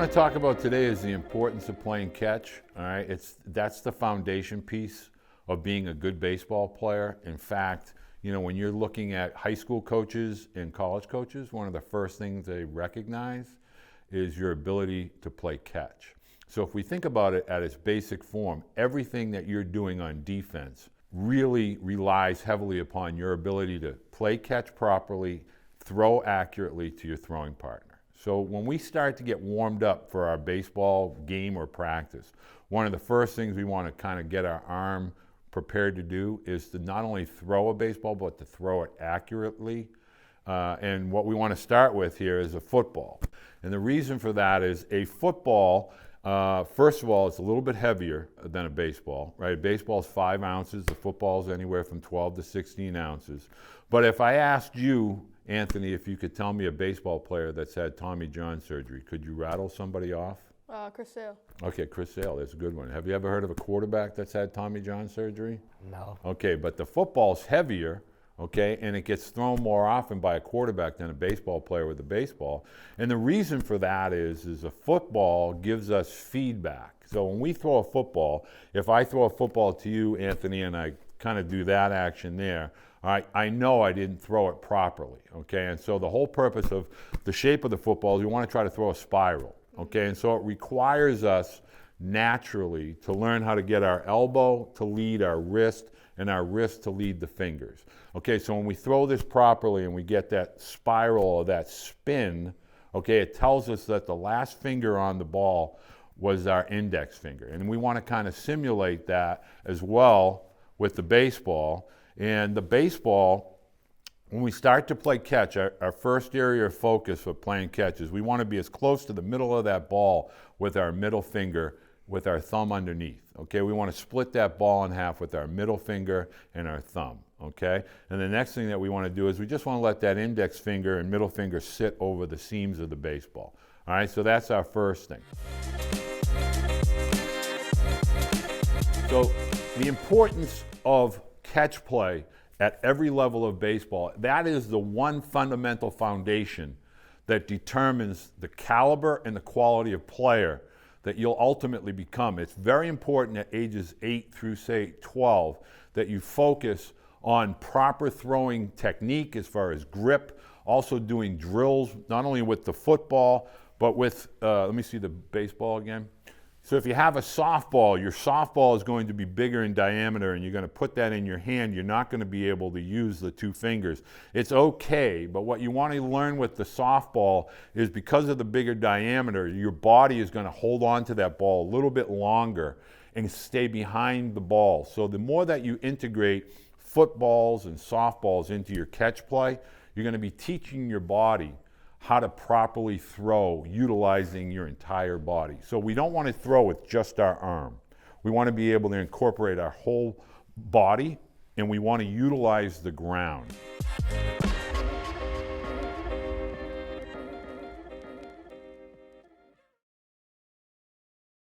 want to talk about today is the importance of playing catch. All right, that's the foundation piece of being a good baseball player. In fact, you know, when you're looking at high school coaches and college coaches, one of the first things they recognize is your ability to play catch. So if we think about it at its basic form, everything that you're doing on defense really relies heavily upon your ability to play catch properly, throw accurately to your throwing partner. So when we start to get warmed up for our baseball game or practice, one of the first things we want to kind of get our arm prepared to do is to not only throw a baseball, but to throw it accurately. And what we want to start with here is a football. And the reason for that is a football, first of all, it's a little bit heavier than a baseball, right? A baseball is 5 ounces. The football is anywhere from 12 to 16 ounces. But if I asked you, Anthony, if you could tell me a baseball player that's had Tommy John surgery, could you rattle somebody off? Chris Sale. Okay, Chris Sale, that's a good one. Have you ever heard of a quarterback that's had Tommy John surgery? No. Okay, but the football's heavier, okay, and it gets thrown more often by a quarterback than a baseball player with a baseball. And the reason for that is a football gives us feedback. So when we throw a football, if I throw a football to you, Anthony, and I kind of do that action there, I know I didn't throw it properly, okay? And so the whole purpose of the shape of the football is we want to try to throw a spiral, okay? And so it requires us naturally to learn how to get our elbow to lead our wrist and our wrist to lead the fingers. Okay, so when we throw this properly and we get that spiral or that spin, okay, it tells us that the last finger on the ball was our index finger. And we want to kind of simulate that as well with the baseball. And the baseball, when we start to play catch, our first area of focus for playing catch is we want to be as close to the middle of that ball with our middle finger, with our thumb underneath, okay? We want to split that ball in half with our middle finger and our thumb, okay? And the next thing that we want to do is we just want to let that index finger and middle finger sit over the seams of the baseball. All right, so that's our first thing. So the importance of catch play at every level of baseball, that is the one fundamental foundation that determines the caliber and the quality of player that you'll ultimately become. It's very important at ages 8 through, say, 12 that you focus on proper throwing technique as far as grip, also doing drills, not only with the football, but with, let me see the baseball again. So if you have a softball, your softball is going to be bigger in diameter and you're going to put that in your hand, you're not going to be able to use the 2 fingers. It's okay, but what you want to learn with the softball is because of the bigger diameter, your body is going to hold on to that ball a little bit longer and stay behind the ball. So the more that you integrate footballs and softballs into your catch play, you're going to be teaching your body how to properly throw utilizing your entire body. So we don't want to throw with just our arm. We want to be able to incorporate our whole body, and we want to utilize the ground.